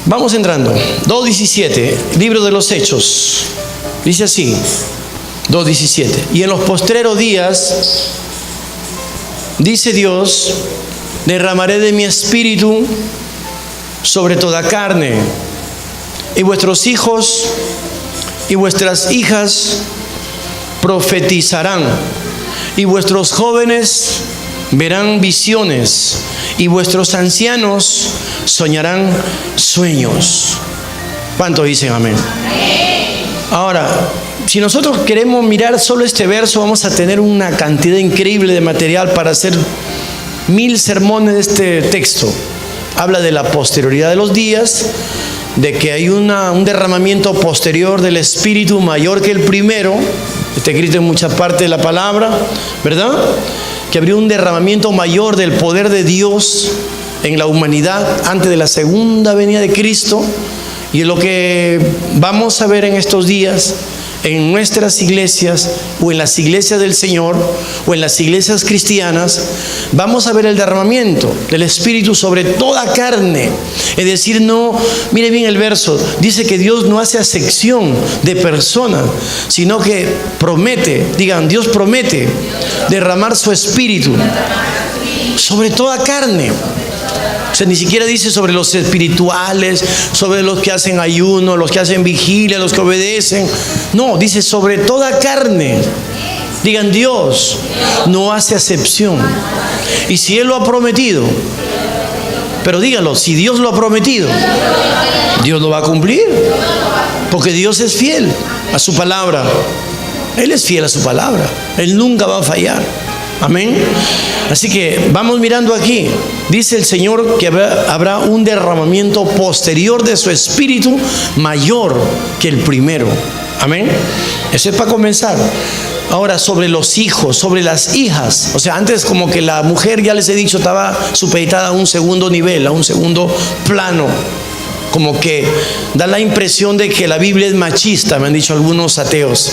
Vamos entrando. 2:17, libro de los Hechos. Dice así, 2:17. Y en los postreros días, dice Dios, derramaré de mi espíritu sobre toda carne, y vuestros hijos y vuestras hijas profetizarán, y vuestros jóvenes verán visiones, y vuestros ancianos soñarán sueños. ¿Cuánto dicen amén? Ahora, si nosotros queremos mirar solo este verso, vamos a tener una cantidad increíble de material para hacer 1000 sermones de este texto. Habla de la posterioridad de los días, de que hay un derramamiento posterior del Espíritu mayor que el primero. Está escrito en mucha parte de la palabra, ¿verdad? Que habría un derramamiento mayor del poder de Dios en la humanidad antes de la segunda venida de Cristo. Y es lo que vamos a ver en estos días en nuestras iglesias, o en las iglesias del Señor, o en las iglesias cristianas. Vamos a ver el derramamiento del Espíritu sobre toda carne. Es decir, no, mire bien el verso, dice que Dios no hace acepción de personas, sino que promete, digan, Dios promete derramar su Espíritu sobre toda carne. O sea, ni siquiera dice sobre los espirituales, sobre los que hacen ayuno, los que hacen vigilia, los que obedecen. No, dice sobre toda carne. Digan, Dios no hace acepción. Y si Él lo ha prometido, pero díganlo, si Dios lo ha prometido, Dios lo va a cumplir. Porque Dios es fiel a su palabra. Él es fiel a su palabra. Él nunca va a fallar. Amén. Así que vamos mirando aquí. Dice el Señor que habrá un derramamiento posterior de su Espíritu mayor que el primero. Amén. Eso es para comenzar. Ahora, sobre los hijos, sobre las hijas. O sea, antes como que la mujer, ya les he dicho, estaba supeditada a un segundo nivel, a un segundo plano. Como que da la impresión de que la Biblia es machista, me han dicho algunos ateos.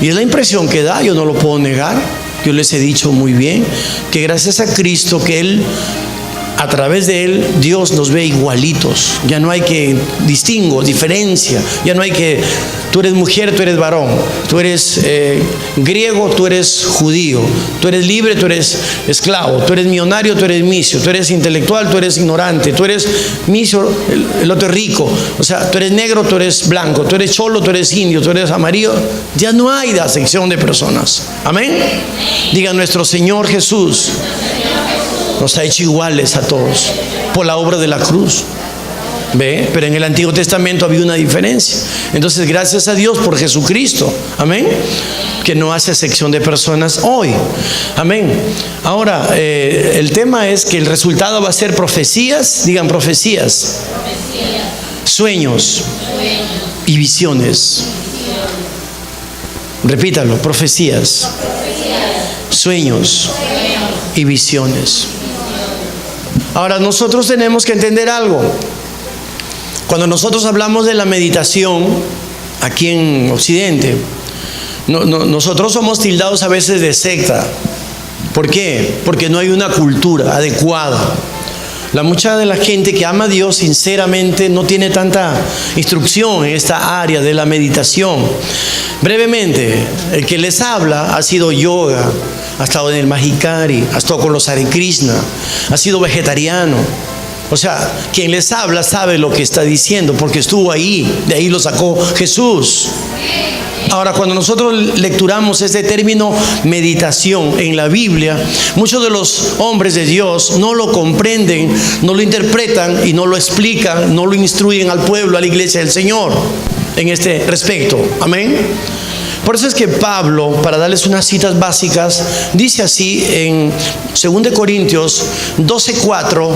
Y es la impresión que da, yo no lo puedo negar. Yo les he dicho muy bien que gracias a Cristo, que Él, a través de Él, Dios nos ve igualitos. Ya no hay que diferencia. Ya no hay que, tú eres mujer, tú eres varón. Tú eres griego, tú eres judío. Tú eres libre, tú eres esclavo. Tú eres millonario, tú eres misio. Tú eres intelectual, tú eres ignorante. Tú eres misio, el otro es rico. O sea, tú eres negro, tú eres blanco. Tú eres cholo, tú eres indio. Tú eres amarillo. Ya no hay acepción de personas. Amén. Diga, nuestro Señor Jesús nos ha hecho iguales a todos por la obra de la cruz. ¿Ve? Pero en el Antiguo Testamento había una diferencia. Entonces, gracias a Dios por Jesucristo. Amén. Que no hace acepción de personas hoy. Amén. Ahora, el tema es que el resultado va a ser profecías. Digan, profecías. Sueños y visiones. Repítalo, profecías, sueños y visiones. Ahora, nosotros tenemos que entender algo. Cuando nosotros hablamos de la meditación aquí en Occidente, nosotros somos tildados a veces de secta. ¿Por qué? Porque no hay una cultura adecuada. Mucha de la gente que ama a Dios sinceramente no tiene tanta instrucción en esta área de la meditación. Brevemente, el que les habla ha sido yoga, ha estado en el Mahikari, ha estado con los Hare Krishna, ha sido vegetariano. O sea, quien les habla sabe lo que está diciendo porque estuvo ahí, de ahí lo sacó Jesús. Ahora, cuando nosotros lecturamos este término meditación en la Biblia, muchos de los hombres de Dios no lo comprenden, no lo interpretan y no lo explican, no lo instruyen al pueblo, a la iglesia del Señor en este respecto. Amén. Por eso es que Pablo, para darles unas citas básicas, dice así en 2 Corintios 12:4.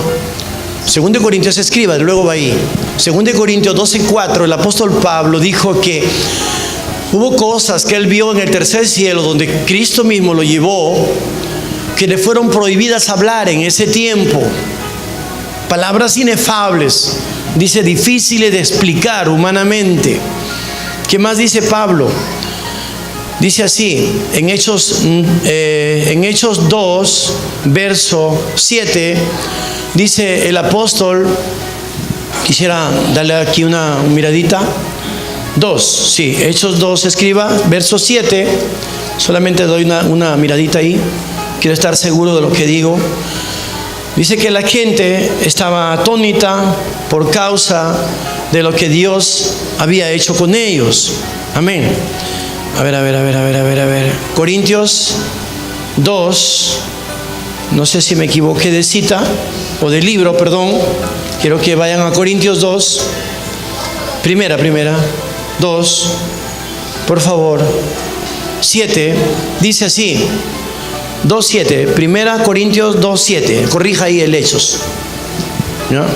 2 Corintios, escriba, luego va ahí. 2 Corintios 12:4, el apóstol Pablo dijo que hubo cosas que él vio en el tercer cielo, donde Cristo mismo lo llevó, que le fueron prohibidas hablar en ese tiempo. Palabras inefables, dice, difíciles de explicar humanamente. ¿Qué más dice Pablo? Dice así, en Hechos 2, verso 7, dice el apóstol, quisiera darle aquí una miradita. 2, sí, Hechos 2, escriba, verso 7, solamente doy una miradita ahí, quiero estar seguro de lo que digo. Dice que la gente estaba atónita por causa de lo que Dios había hecho con ellos. Amén. A ver. Corintios 2, no sé si me equivoqué de cita o de libro, perdón. Quiero que vayan a Corintios 2, primera, 2, por favor. 7, dice así, 2:7, primera Corintios 2:7, corrija ahí el Hechos, ¿no?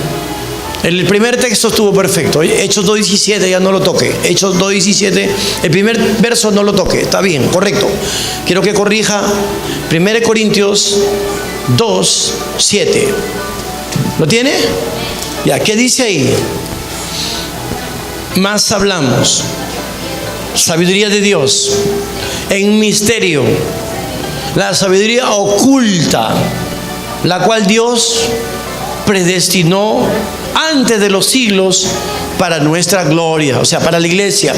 El primer texto estuvo perfecto. Hechos 2:17 ya no lo toque. Hechos 2:17, el primer verso no lo toque. Está bien, correcto. Quiero que corrija 1 Corintios 2:7. ¿Lo tiene? Ya, ¿qué dice ahí? Más hablamos sabiduría de Dios en misterio, la sabiduría oculta, la cual Dios predestinó antes de los siglos para nuestra gloria, o sea, para la iglesia,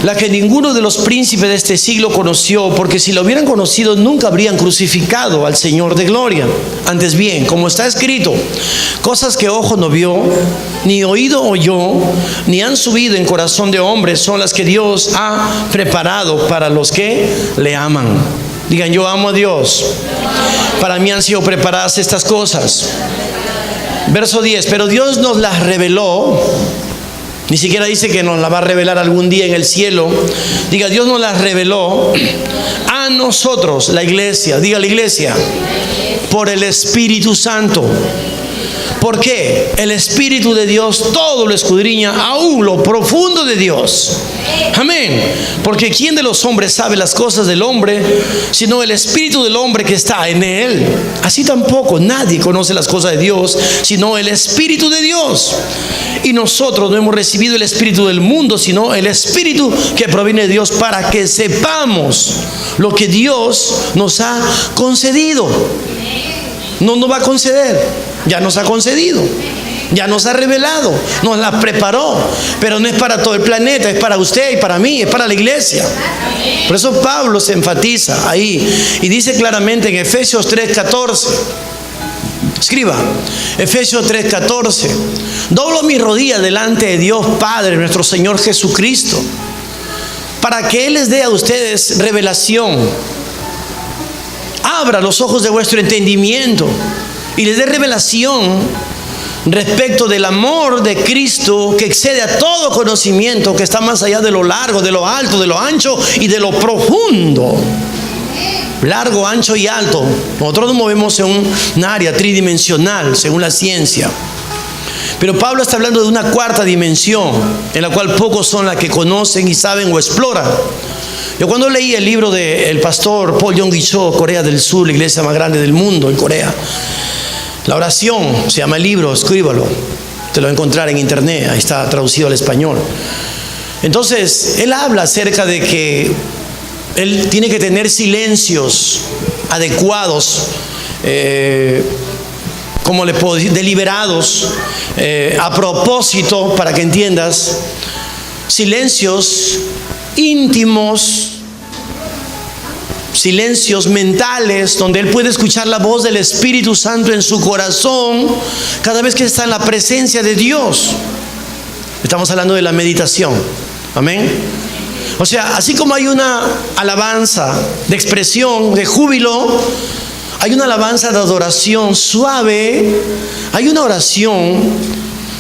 la que ninguno de los príncipes de este siglo conoció, porque si lo hubieran conocido nunca habrían crucificado al Señor de gloria. Antes bien, como está escrito, cosas que ojo no vio, ni oído oyó, ni han subido en corazón de hombre, son las que Dios ha preparado para los que le aman. Digan, yo amo a Dios. Para mí han sido preparadas estas cosas. Verso 10, pero Dios nos las reveló. Ni siquiera dice que nos la va a revelar algún día en el cielo. Diga, Dios nos las reveló a nosotros, la iglesia. Diga, la iglesia, por el Espíritu Santo. ¿Por qué? El Espíritu de Dios todo lo escudriña, aún lo profundo de Dios. Amén. Porque ¿quién de los hombres sabe las cosas del hombre, sino el Espíritu del hombre que está en él? Así tampoco nadie conoce las cosas de Dios, sino el Espíritu de Dios. Y nosotros no hemos recibido el espíritu del mundo, sino el Espíritu que proviene de Dios, para que sepamos lo que Dios nos ha concedido. No nos va a conceder, ya nos ha concedido, ya nos ha revelado, nos la preparó. Pero no es para todo el planeta, es para usted y para mí, es para la iglesia. Por eso Pablo se enfatiza ahí y dice claramente en Efesios 3:14. Escriba, Efesios 3:14. Doblo mis rodillas delante de Dios Padre, nuestro Señor Jesucristo, para que Él les dé a ustedes revelación. Abra los ojos de vuestro entendimiento y les dé revelación respecto del amor de Cristo, que excede a todo conocimiento, que está más allá de lo largo, de lo alto, de lo ancho y de lo profundo. Largo, ancho y alto. Nosotros nos movemos en un área tridimensional según la ciencia, pero Pablo está hablando de una cuarta dimensión, en la cual pocos son las que conocen y saben o exploran. Yo cuando leí el libro del pastor Paul Yonggi Cho, Corea del Sur, la iglesia más grande del mundo en Corea, la oración, se llama el libro, escríbalo, te lo va a encontrar en internet, ahí está traducido al español. Entonces él habla acerca de que él tiene que tener silencios adecuados, como le puedo decir, deliberados, a propósito, para que entiendas, silencios íntimos, silencios mentales, donde él puede escuchar la voz del Espíritu Santo en su corazón cada vez que está en la presencia de Dios. Estamos hablando de la meditación. Amén. O sea, así como hay una alabanza de expresión, de júbilo, hay una alabanza de adoración suave, hay una oración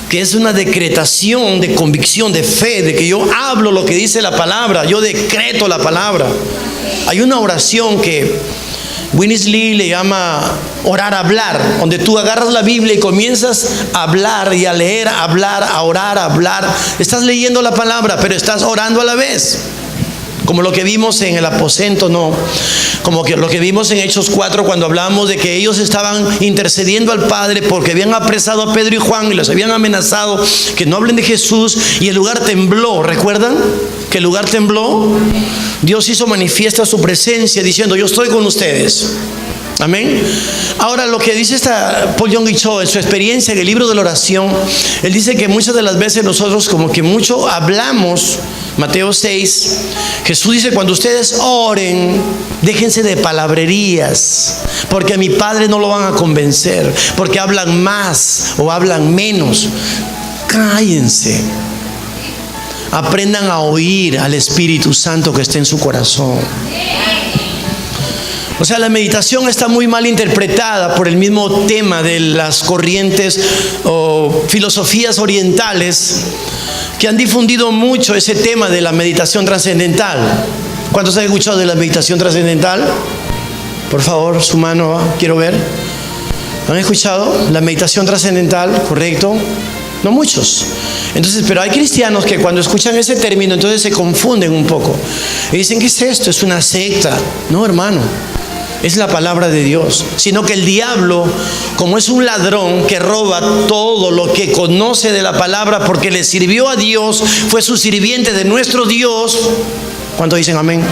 que es una decretación de convicción, de fe, de que yo hablo lo que dice la palabra, yo decreto la palabra. Hay una oración que Winnie Lee le llama orar, hablar, donde tú agarras la Biblia y comienzas a hablar y a leer, a hablar, a orar, a hablar. Estás leyendo la palabra, pero estás orando a la vez. Como lo que vimos en el aposento, no. Como que lo que vimos en Hechos 4, cuando hablamos de que ellos estaban intercediendo al Padre porque habían apresado a Pedro y Juan y los habían amenazado que no hablen de Jesús, y el lugar tembló. ¿Recuerdan? que el lugar tembló, Dios hizo manifiesta su presencia diciendo: yo estoy con ustedes. Amén. Ahora, lo que dice Paul Yonggi Cho en su experiencia en el libro de la oración, él dice que muchas de las veces nosotros como que mucho hablamos. Mateo 6, Jesús dice: cuando ustedes oren, déjense de palabrerías, porque a mi Padre no lo van a convencer, porque hablan más o hablan menos. Cállense. Aprendan a oír al Espíritu Santo que está en su corazón. O sea, la meditación está muy mal interpretada por el mismo tema de las corrientes o filosofías orientales que han difundido mucho ese tema de la meditación trascendental. ¿Cuántos han escuchado de la meditación trascendental? Por favor, su mano, quiero ver. ¿Han escuchado la meditación trascendental? ¿Correcto? No muchos. Entonces, pero hay cristianos que cuando escuchan ese término, entonces se confunden un poco y dicen: ¿qué es esto? ¿Es una secta? No, hermano. Es la palabra de Dios. Sino que el diablo, como es un ladrón que roba todo lo que conoce de la palabra porque le sirvió a Dios, fue su sirviente de nuestro Dios. ¿Cuántos dicen amén?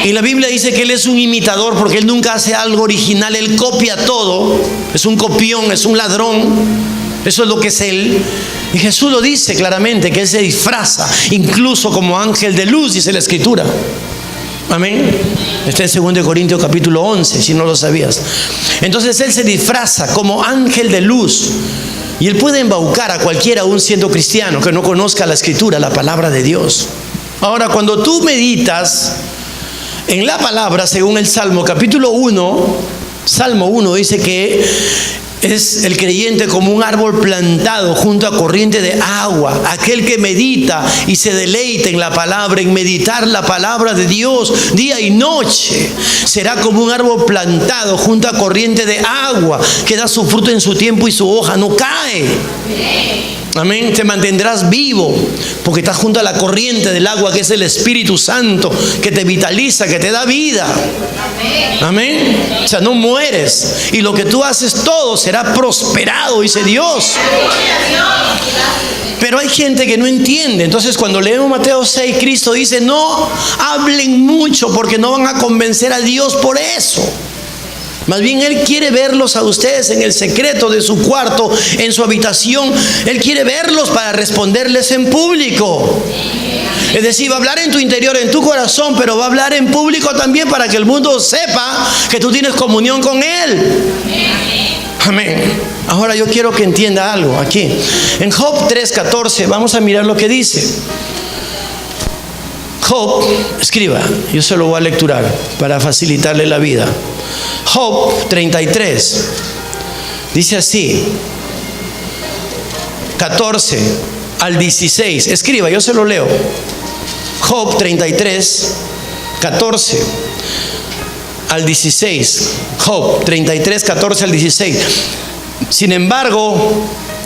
Y la Biblia dice que él es un imitador porque él nunca hace algo original, él copia todo. Es un copión, es un ladrón. Eso es lo que es él. Y Jesús lo dice claramente, que él se disfraza incluso como ángel de luz, dice la Escritura. Amén. Está en 2 Corintios capítulo 11, si no lo sabías. Entonces él se disfraza como ángel de luz, y él puede embaucar a cualquiera, aún siendo cristiano, que no conozca la Escritura, la palabra de Dios. Ahora, cuando tú meditas en la palabra, según el Salmo capítulo 1, Salmo 1 dice que es el creyente como un árbol plantado junto a corriente de agua. Aquel que medita y se deleita en la palabra, en meditar la palabra de Dios día y noche, será como un árbol plantado junto a corriente de agua, que da su fruto en su tiempo y su hoja no cae. Amén. Te mantendrás vivo porque estás junto a la corriente del agua, que es el Espíritu Santo, que te vitaliza, que te da vida. Amén. O sea, no mueres, y lo que tú haces todo será prosperado, dice Dios. Pero hay gente que no entiende. Entonces, cuando leemos Mateo 6, Cristo dice: no hablen mucho porque no van a convencer a Dios por eso. Más bien Él quiere verlos a ustedes en el secreto de su cuarto, en su habitación. Él quiere verlos para responderles en público. Es decir, va a hablar en tu interior, en tu corazón, pero va a hablar en público también para que el mundo sepa que tú tienes comunión con Él. Amén. Ahora yo quiero que entienda algo aquí. En Job 3:14 vamos a mirar lo que dice. Job, escriba, yo se lo voy a lecturar para facilitarle la vida. Job 33 dice así, 14 al 16. Escriba, yo se lo leo. Job 33, 14 al 16. Job 33, 14 al 16. Sin embargo,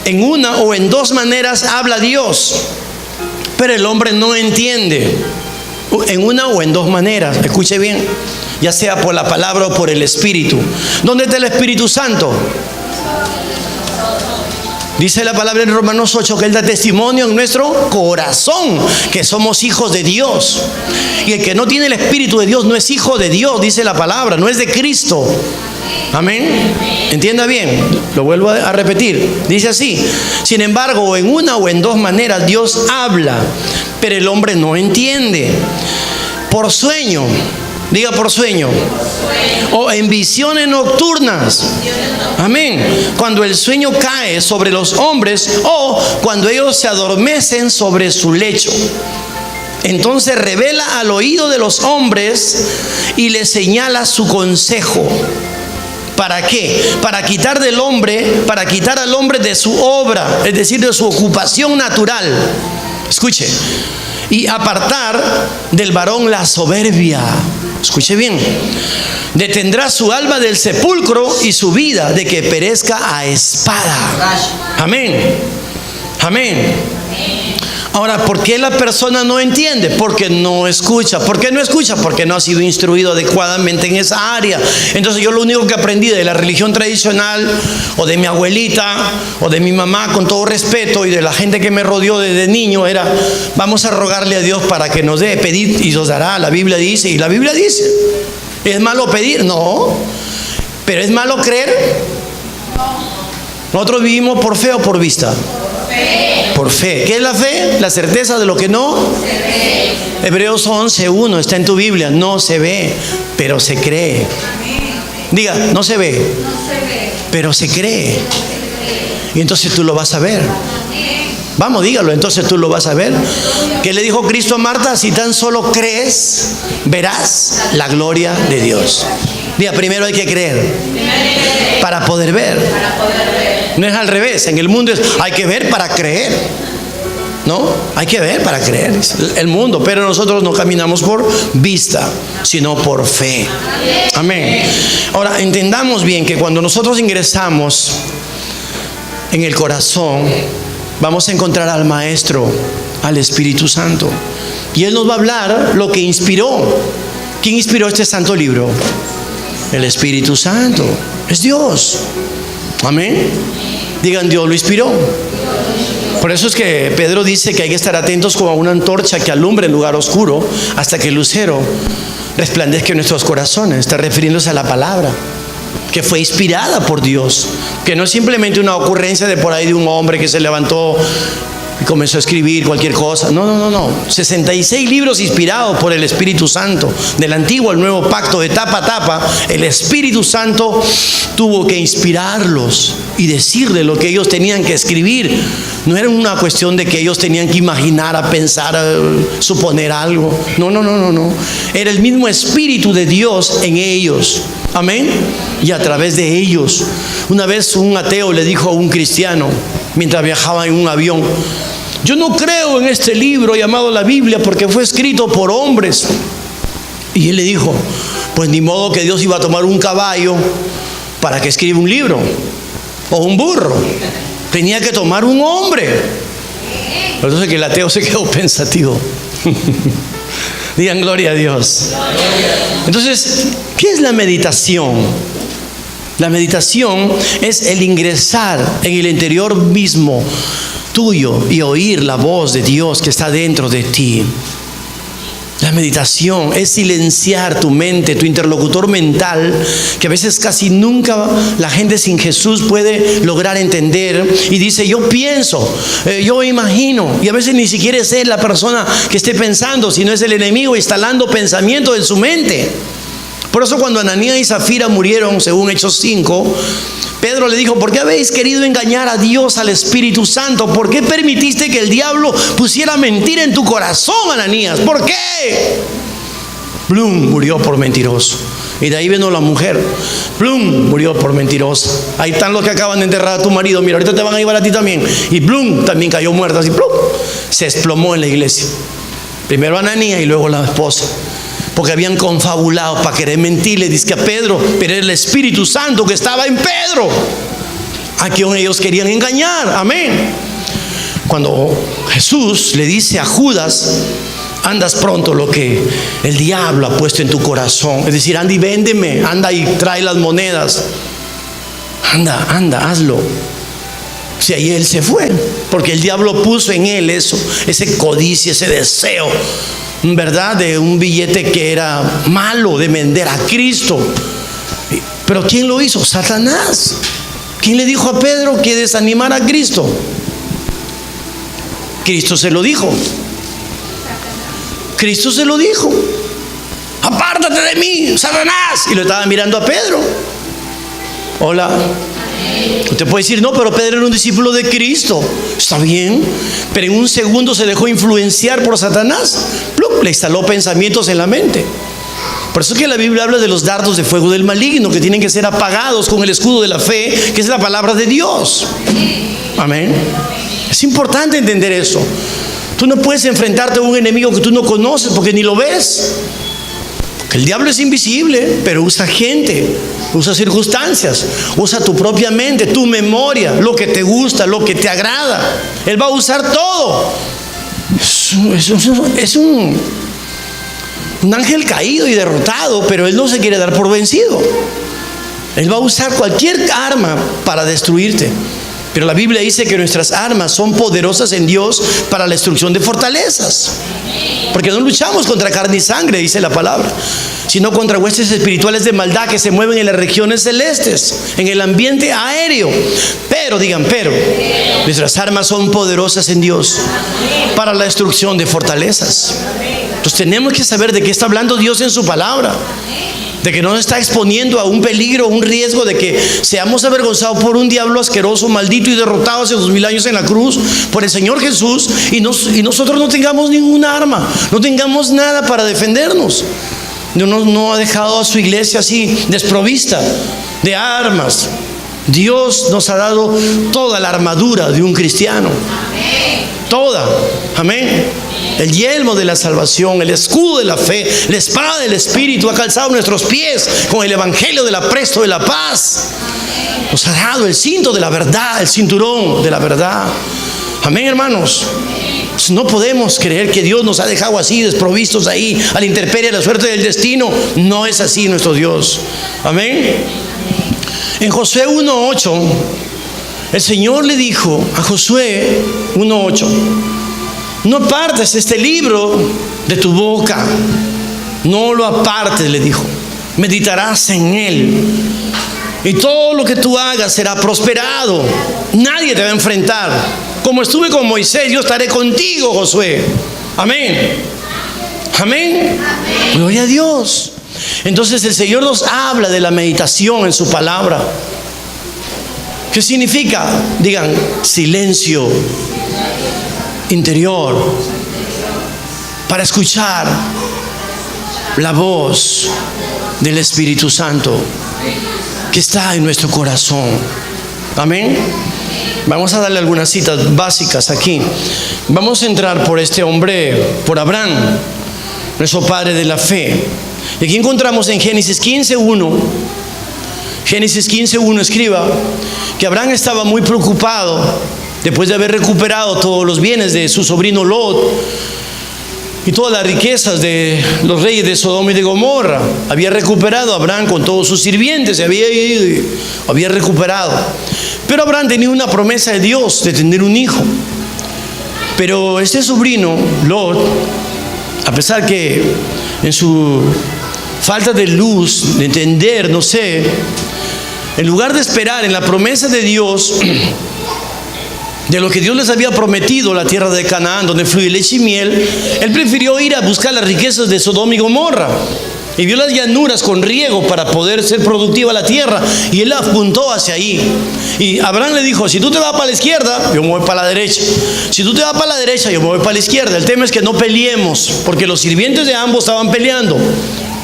en una o en dos maneras habla Dios, pero el hombre no entiende. En una o en dos maneras, escuche bien, ya sea por la palabra o por el Espíritu. ¿Dónde está el Espíritu Santo? Dice la palabra en Romanos 8 que Él da testimonio en nuestro corazón que somos hijos de Dios. Y el que no tiene el Espíritu de Dios no es hijo de Dios, dice la palabra, no es de Cristo. Amén. Entienda bien, lo vuelvo a repetir. Dice así: sin embargo, en una o en dos maneras Dios habla, pero el hombre no entiende. Por sueño, diga por sueño, o en visiones nocturnas. Amén. Cuando el sueño cae sobre los hombres o cuando ellos se adormecen sobre su lecho. Entonces revela al oído de los hombres y les señala su consejo. ¿Para qué? Para quitar al hombre de su obra, es decir, de su ocupación natural. Escuche. Y apartar del varón la soberbia. Escuche bien. Detendrá su alma del sepulcro y su vida de que perezca a espada. Amén. Amén. Ahora, ¿por qué la persona no entiende? Porque no escucha. ¿Por qué no escucha? Porque no ha sido instruido adecuadamente en esa área. Entonces yo lo único que aprendí de la religión tradicional, o de mi abuelita, o de mi mamá, con todo respeto, y de la gente que me rodeó desde niño, era: vamos a rogarle a Dios para que nos dé, pedid y os dará. La Biblia dice, y la Biblia dice. ¿Es malo pedir? No. ¿Pero es malo creer? Nosotros vivimos por fe o por vista. Por fe. ¿Qué es la fe? La certeza de lo que no se ve. Hebreos 11:1 está en tu Biblia. No se ve, pero se cree. Diga, no se ve, pero se cree. Y entonces tú lo vas a ver. Vamos, dígalo, entonces tú lo vas a ver. ¿Qué le dijo Cristo a Marta? Si tan solo crees, verás la gloria de Dios. Diga, primero hay que creer para poder ver. No es al revés. En el mundo es: hay que ver para creer. No, hay que ver para creer. El mundo, pero nosotros no caminamos por vista, sino por fe. Amén. Ahora, entendamos bien que cuando nosotros ingresamos en el corazón, vamos a encontrar al Maestro, al Espíritu Santo. Y Él nos va a hablar lo que inspiró. ¿Quién inspiró este santo libro? El Espíritu Santo. Es Dios. Amén. Digan, Dios lo inspiró. Por eso es que Pedro dice que hay que estar atentos como a una antorcha que alumbra en lugar oscuro hasta que el lucero resplandezca en nuestros corazones. Está refiriéndose a la palabra que fue inspirada por Dios, que no es simplemente una ocurrencia de por ahí de un hombre que se levantó y comenzó a escribir cualquier cosa. No. 66 libros inspirados por el Espíritu Santo, del Antiguo al Nuevo Pacto, de tapa a tapa. El Espíritu Santo tuvo que inspirarlos y decirle lo que ellos tenían que escribir. No era una cuestión de que ellos tenían que imaginar, a pensar, a suponer algo. No. Era el mismo Espíritu de Dios en ellos. Amén. Y a través de ellos. Una vez un ateo le dijo a un cristiano, mientras viajaba en un avión: yo no creo en este libro llamado la Biblia porque fue escrito por hombres. Y él le dijo: pues ni modo que Dios iba a tomar un caballo para que escriba un libro, o un burro. Tenía que tomar un hombre. Entonces que el ateo se quedó pensativo. Digan gloria a Dios. Entonces, ¿qué es la meditación? La meditación es el ingresar en el interior mismo tuyo y oír la voz de Dios que está dentro de ti. La meditación es silenciar tu mente, tu interlocutor mental, que a veces casi nunca la gente sin Jesús puede lograr entender, y dice: yo pienso, yo imagino, y a veces ni siquiera es la persona que esté pensando, sino es el enemigo instalando pensamientos en su mente. Por eso cuando Ananías y Zafira murieron, según Hechos 5, Pedro le dijo: ¿por qué habéis querido engañar a Dios, al Espíritu Santo? ¿Por qué permitiste que el diablo pusiera mentira en tu corazón, Ananías? ¿Por qué? Plum, murió por mentiroso. Y de ahí vino la mujer. Plum, murió por mentirosa. Ahí están los que acaban de enterrar a tu marido. Mira, ahorita te van a llevar a ti también. Y plum, también cayó muerta. Así, plum, se desplomó en la iglesia. Primero Ananías y luego la esposa. Porque habían confabulado para querer mentirle, dice, a Pedro, pero era el Espíritu Santo que estaba en Pedro, a quien ellos querían engañar. Amén. Cuando Jesús le dice a Judas: andas pronto lo que el diablo ha puesto en tu corazón, es decir, anda y véndeme, anda y trae las monedas, anda, hazlo. O sea, y él se fue, porque el diablo puso en él eso, ese codicia, ese deseo, ¿verdad?, de un billete que era malo, de vender a Cristo. Pero ¿quién lo hizo? Satanás. ¿Quién le dijo a Pedro que desanimara a Cristo? Cristo se lo dijo. Cristo se lo dijo: apártate de mí, Satanás. Y lo estaba mirando a Pedro. Hola. Usted puede decir: no, pero Pedro era un discípulo de Cristo. Está bien, pero en un segundo se dejó influenciar por Satanás. ¡Plup! Le instaló pensamientos en la mente. Por eso es que la Biblia habla de los dardos de fuego del maligno, que tienen que ser apagados con el escudo de la fe, que es la palabra de Dios. Amén. Es importante entender eso. Tú no puedes enfrentarte a un enemigo que tú no conoces porque ni lo ves. El diablo es invisible, pero usa gente, usa circunstancias, usa tu propia mente, tu memoria, lo que te gusta, lo que te agrada. Él va a usar todo Es un ángel caído y derrotado, pero él no se quiere dar por vencido. Él va a usar cualquier arma para destruirte. Pero la Biblia dice que nuestras armas son poderosas en Dios para la destrucción de fortalezas. Porque no luchamos contra carne y sangre, dice la palabra, sino contra huestes espirituales de maldad que se mueven en las regiones celestes, en el ambiente aéreo. Pero, digan, pero, nuestras armas son poderosas en Dios para la destrucción de fortalezas. Entonces tenemos que saber de qué está hablando Dios en su palabra. De que no nos está exponiendo a un peligro, un riesgo de que seamos avergonzados por un diablo asqueroso, maldito y derrotado hace 2000 años en la cruz por el Señor Jesús, y nosotros no tengamos ninguna arma, no tengamos nada para defendernos. No ha dejado a su iglesia así desprovista de armas. Dios nos ha dado toda la armadura de un cristiano. Toda. Amén. El yelmo de la salvación, el escudo de la fe, la espada del Espíritu ha calzado nuestros pies con el evangelio del apresto de la paz. Nos ha dado el cinto de la verdad, el cinturón de la verdad. Amén, hermanos. No podemos creer que Dios nos ha dejado así, desprovistos ahí, a la intemperie de la suerte del destino. No es así nuestro Dios. Amén. En Josué 1:8, el Señor le dijo a Josué 1:8: no apartes este libro de tu boca, no lo apartes, le dijo. Meditarás en él, y todo lo que tú hagas será prosperado. Nadie te va a enfrentar. Como estuve con Moisés, yo estaré contigo, Josué. Amén. Amén. Gloria a Dios. Entonces el Señor nos habla de la meditación en su palabra. ¿Qué significa? Digan, silencio interior para escuchar la voz del Espíritu Santo que está en nuestro corazón. Amén. Vamos a darle algunas citas básicas aquí. Vamos a entrar por este hombre, por Abraham, nuestro padre de la fe. Y aquí encontramos en Génesis 15:1. Génesis 15:1 escriba que Abraham estaba muy preocupado después de haber recuperado todos los bienes de su sobrino Lot y todas las riquezas de los reyes de Sodoma y de Gomorra. Había recuperado a Abraham con todos sus sirvientes, había recuperado. Pero Abraham tenía una promesa de Dios de tener un hijo. Pero este sobrino, Lot, a pesar que en su falta de luz, de entender, no sé, en lugar de esperar en la promesa de Dios, de lo que Dios les había prometido, la tierra de Canaán, donde fluye leche y miel, él prefirió ir a buscar las riquezas de Sodoma y Gomorra. Y vio las llanuras con riego para poder ser productiva la tierra, y él apuntó hacia ahí. Y Abraham le dijo: si tú te vas para la izquierda, yo me voy para la derecha. Si tú te vas para la derecha, yo me voy para la izquierda. El tema es que no peleemos, porque los sirvientes de ambos estaban peleando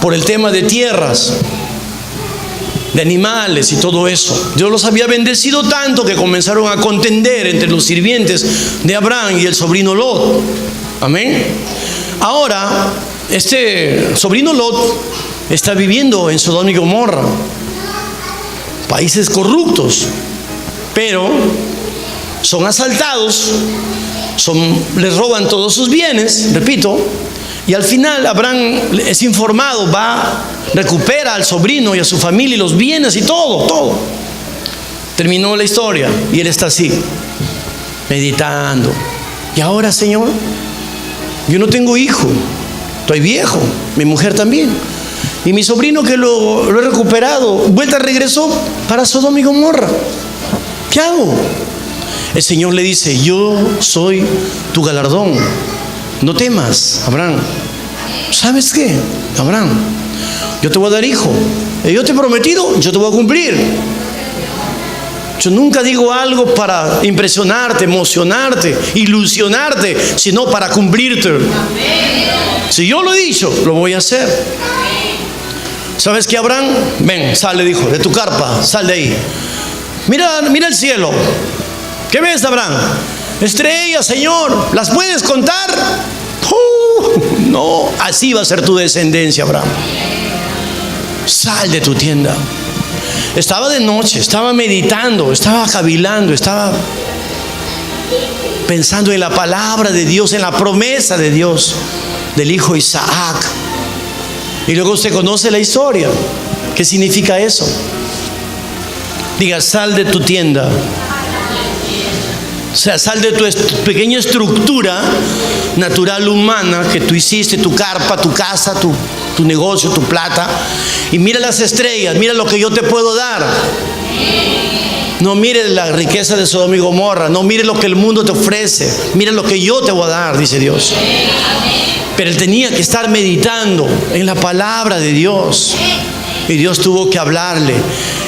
por el tema de tierras, de animales y todo eso. Dios los había bendecido tanto que comenzaron a contender entre los sirvientes de Abraham y el sobrino Lot. Amén. Ahora, este sobrino Lot está viviendo en Sodoma y Gomorra, países corruptos, pero son asaltados, les roban todos sus bienes, repito, y al final Abraham es informado, recupera al sobrino y a su familia y los bienes y todo. Terminó la historia y él está así, meditando. Y ahora, Señor, yo no tengo hijo, estoy viejo, mi mujer también, y mi sobrino que lo he recuperado, regresó para Sodoma y Gomorra. ¿Qué hago? El Señor le dice: yo soy tu galardón, no temas, Abraham. ¿Sabes qué, Abraham? Yo te voy a dar hijo, y yo te he prometido, yo te voy a cumplir. Yo nunca digo algo para impresionarte, emocionarte, ilusionarte, sino para cumplirte. Si yo lo he dicho, lo voy a hacer. ¿Sabes qué, Abraham? Ven, sal, le dijo, de tu carpa, sal de ahí. Mira el cielo. ¿Qué ves, Abraham? Estrellas, Señor, ¿las puedes contar? No, así va a ser tu descendencia, Abraham. Sal de tu tienda. Estaba de noche, estaba meditando, estaba cavilando, pensando en la palabra de Dios, en la promesa de Dios del hijo Isaac. Y luego usted conoce la historia. ¿Qué significa eso? Diga, sal de tu tienda. O sea, sal de tu pequeña estructura natural humana que tú hiciste, tu carpa, tu casa, tu negocio, tu plata, y mira las estrellas, mira lo que yo te puedo dar. No mires la riqueza de Sodoma y Gomorra, no mires lo que el mundo te ofrece, mira lo que yo te voy a dar, dice Dios. Pero él tenía que estar meditando en la palabra de Dios, y Dios tuvo que hablarle,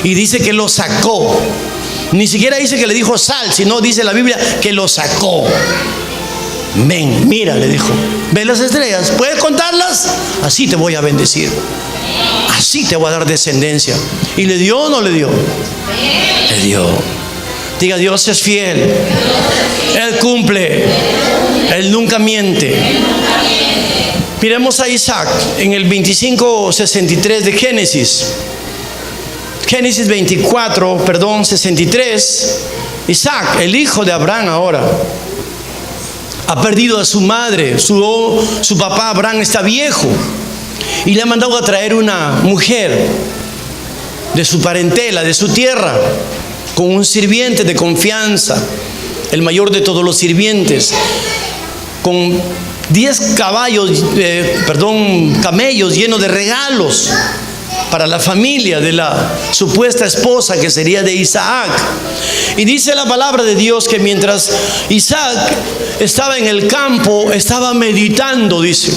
y dice que lo sacó. Ni siquiera dice que le dijo sal, sino dice la Biblia que lo sacó. Ven, mira, le dijo, ¿ves las estrellas? ¿Puedes contarlas? Así te voy a bendecir, así te voy a dar descendencia. ¿Y le dio o no le dio? Le dio. Diga, Dios es fiel, Él cumple, Él nunca miente. Miremos a Isaac en el 25:63 de Génesis. Génesis 63. Isaac, el hijo de Abraham ahora, ha perdido a su madre. Su papá Abraham está viejo y le ha mandado a traer una mujer de su parentela, de su tierra, con un sirviente de confianza, el mayor de todos los sirvientes, con 10 camellos llenos de regalos para la familia de la supuesta esposa que sería de Isaac. Y dice la palabra de Dios que mientras Isaac estaba en el campo, estaba meditando, dice.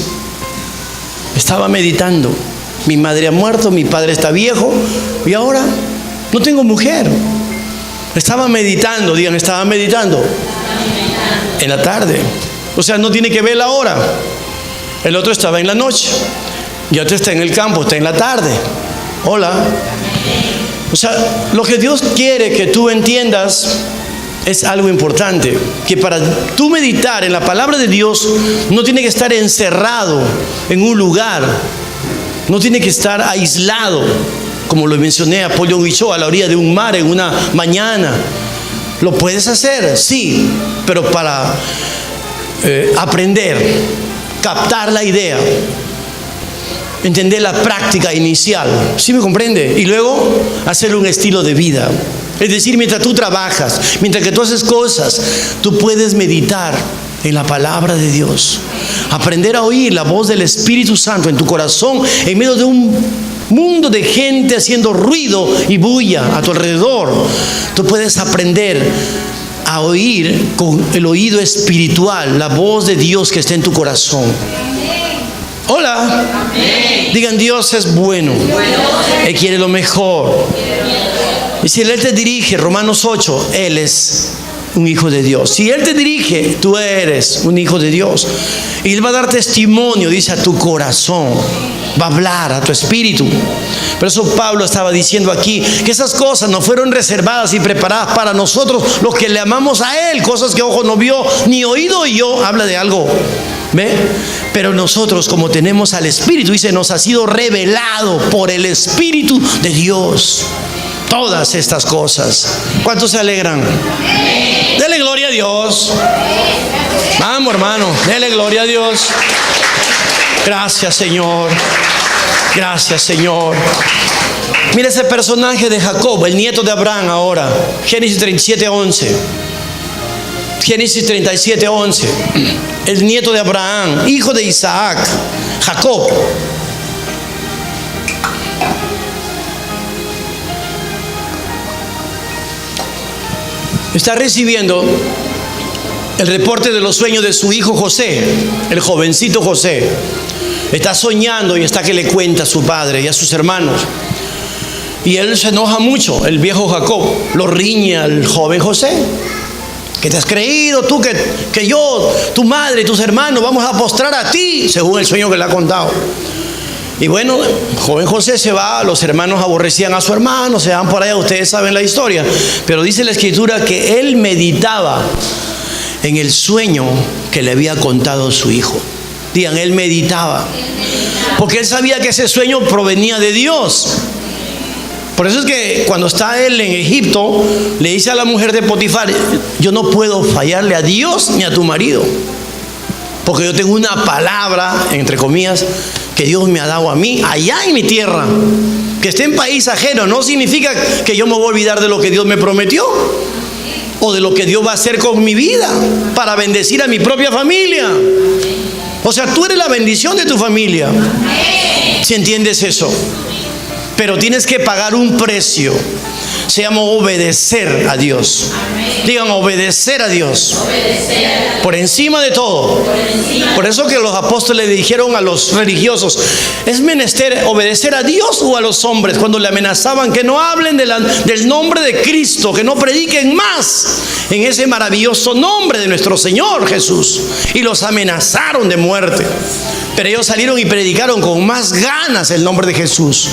Estaba meditando. Mi madre ha muerto, mi padre está viejo y ahora no tengo mujer. Estaba meditando, digan, estaba meditando. En la tarde. O sea, no tiene que ver la hora. El otro estaba en la noche. Y otro está en el campo, está en la tarde. Hola. O sea, lo que Dios quiere que tú entiendas es algo importante. Que para tú meditar en la palabra de Dios, no tiene que estar encerrado en un lugar. No tiene que estar aislado, como lo mencioné a Pollo Guichó, a la orilla de un mar en una mañana. Lo puedes hacer, sí, pero para aprender, captar la idea, entender la práctica inicial, ¿sí me comprende? Y luego hacer un estilo de vida. Es decir, mientras tú trabajas, mientras que tú haces cosas, tú puedes meditar en la palabra de Dios, aprender a oír la voz del Espíritu Santo en tu corazón en medio de un mundo de gente haciendo ruido y bulla a tu alrededor. Tú puedes aprender a oír con el oído espiritual la voz de Dios que está en tu corazón. Hola. Amén. Digan, Dios es bueno. Él quiere lo mejor. Y si Él te dirige, Romanos 8, Él es un hijo de Dios. Si Él te dirige, tú eres un hijo de Dios. Y Él va a dar testimonio, dice, a tu corazón. Va a hablar a tu espíritu. Por eso Pablo estaba diciendo aquí que esas cosas no fueron reservadas y preparadas para nosotros, los que le amamos a Él. Cosas que ojo no vio, ni oído oyó. Habla de algo, ¿ve? Pero nosotros, como tenemos al Espíritu, dice, nos ha sido revelado por el Espíritu de Dios todas estas cosas. ¿Cuántos se alegran? Dele gloria a Dios. Vamos, hermano, dele gloria a Dios. Gracias, Señor. Gracias, Señor. Mira ese personaje de Jacob, el nieto de Abraham ahora. Génesis 37:11. Génesis 37:11. El nieto de Abraham, hijo de Isaac, Jacob. Está recibiendo el reporte de los sueños de su hijo José, el jovencito José. Está soñando y está que le cuenta a su padre y a sus hermanos. Y él se enoja mucho, el viejo Jacob. Lo riñe al joven José. ¿Qué te has creído tú que yo, tu madre y tus hermanos vamos a postrar a ti? Según el sueño que le ha contado. Y bueno, joven José se va, los hermanos aborrecían a su hermano, se van por allá, ustedes saben la historia. Pero dice la Escritura que él meditaba en el sueño que le había contado su hijo. Digan, él meditaba. Porque él sabía que ese sueño provenía de Dios. Por eso es que cuando está él en Egipto, le dice a la mujer de Potifar: yo no puedo fallarle a Dios ni a tu marido, porque yo tengo una palabra, entre comillas, que Dios me ha dado a mí allá en mi tierra. Que esté en país ajeno no significa que yo me voy a olvidar de lo que Dios me prometió, o de lo que Dios va a hacer con mi vida para bendecir a mi propia familia. O sea, tú eres la bendición de tu familia, si entiendes eso. Pero tienes que pagar un precio. Se llama obedecer a Dios. Digan, obedecer a Dios. Por encima de todo. Por eso que los apóstoles le dijeron a los religiosos: es menester obedecer a Dios o a los hombres. Cuando le amenazaban que no hablen del nombre de Cristo, que no prediquen más en ese maravilloso nombre de nuestro Señor Jesús. Y los amenazaron de muerte. Pero ellos salieron y predicaron con más ganas el nombre de Jesús.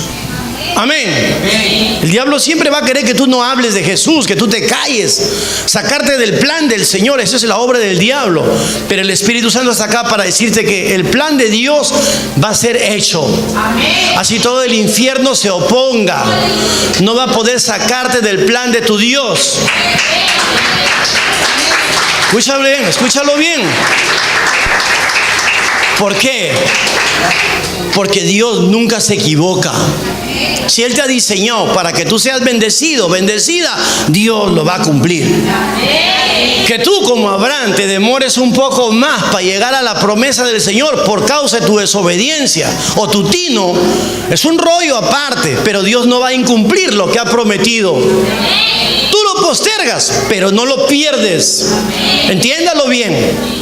Amén. El diablo siempre va a querer que tú no hables de Jesús, que tú te calles, sacarte del plan del Señor. Esa es la obra del diablo. Pero el Espíritu Santo está acá para decirte que el plan de Dios va a ser hecho. Así todo el infierno se oponga, no va a poder sacarte del plan de tu Dios. Escúchalo bien. ¿Por qué? Porque Dios nunca se equivoca. Si Él te ha diseñado para que tú seas bendecido, bendecida, Dios lo va a cumplir. Que tú, como Abraham, te demores un poco más para llegar a la promesa del Señor por causa de tu desobediencia o tu tino, es un rollo aparte, pero Dios no va a incumplir lo que ha prometido. Tú lo postergas, pero no lo pierdes. Entiéndalo bien.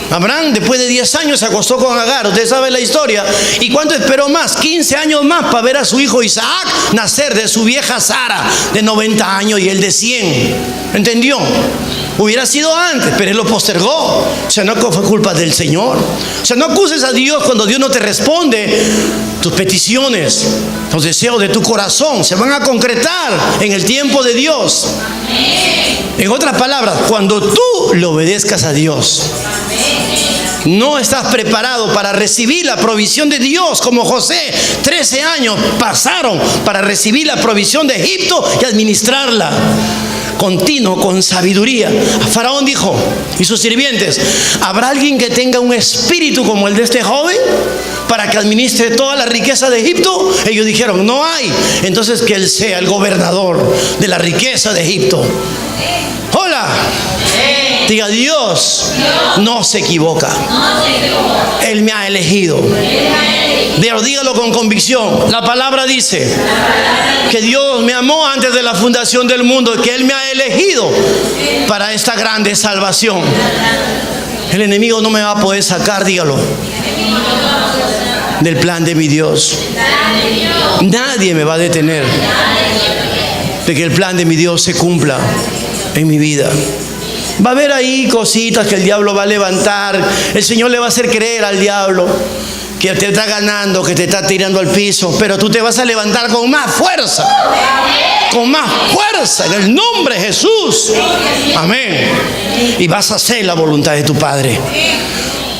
Abraham, después de 10 años, se acostó con Agar. Usted sabe la historia. ¿Y cuánto esperó más? 15 años más para ver a su hijo Isaac nacer de su vieja Sara de 90 años y él de 100. ¿Entendió? Hubiera sido antes, pero él lo postergó. O sea, no fue culpa del Señor. O sea, no acuses a Dios cuando Dios no te responde. Tus peticiones, los deseos de tu corazón se van a concretar en el tiempo de Dios. En otras palabras, cuando tú le obedezcas a Dios, no estás preparado para recibir la provisión de Dios, como José. 13 años pasaron para recibir la provisión de Egipto y administrarla continuo, con sabiduría. Faraón dijo, y sus sirvientes: ¿habrá alguien que tenga un espíritu como el de este joven para que administre toda la riqueza de Egipto? Ellos dijeron: no hay. Entonces que él sea el gobernador de la riqueza de Egipto. Hola. Diga: Dios no se equivoca. Él me ha elegido. Dígalo con convicción. La palabra dice que Dios me amó antes de la fundación del mundo, que Él me ha elegido para esta grande salvación. El enemigo no me va a poder sacar, dígalo, del plan de mi Dios. Nadie me va a detener de que el plan de mi Dios se cumpla en mi vida. Va a haber ahí cositas que el diablo va a levantar. El Señor le va a hacer creer al diablo que te está ganando, que te está tirando al piso, pero tú te vas a levantar con más fuerza. Con más fuerza, en el nombre de Jesús. Amén. Y vas a hacer la voluntad de tu Padre.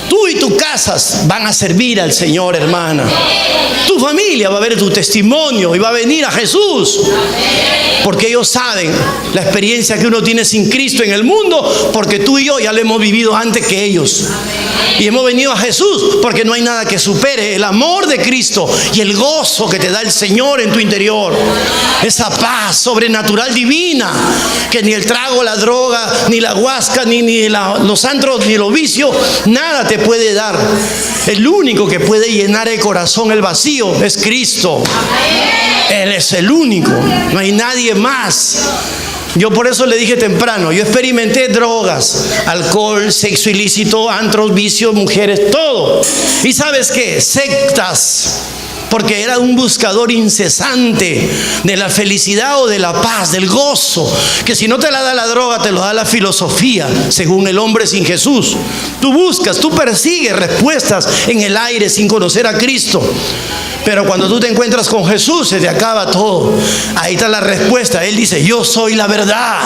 Tú y tus casas van a servir al Señor, hermana. Tu familia va a ver tu testimonio y va a venir a Jesús. Porque ellos saben la experiencia que uno tiene sin Cristo en el mundo, porque tú y yo ya lo hemos vivido antes que ellos. Y hemos venido a Jesús porque no hay nada que supere el amor de Cristo y el gozo que te da el Señor en tu interior. Esa paz sobrenatural divina que ni el trago, la droga, ni la huasca, ni los antros, ni los vicios, nada te puede dar. El único que puede llenar el corazón, el vacío, es Cristo. Él es el único, no hay nadie más. Yo por eso le dije temprano, yo experimenté drogas, alcohol, sexo ilícito, antros, vicios, mujeres, todo. ¿Y sabes qué? Sectas. Porque era un buscador incesante de la felicidad o de la paz, del gozo, que si no te la da la droga, te lo da la filosofía, según el hombre sin Jesús. Tú buscas, tú persigues respuestas en el aire sin conocer a Cristo. Pero cuando tú te encuentras con Jesús, se te acaba todo. Ahí está la respuesta. Él dice: yo soy la verdad,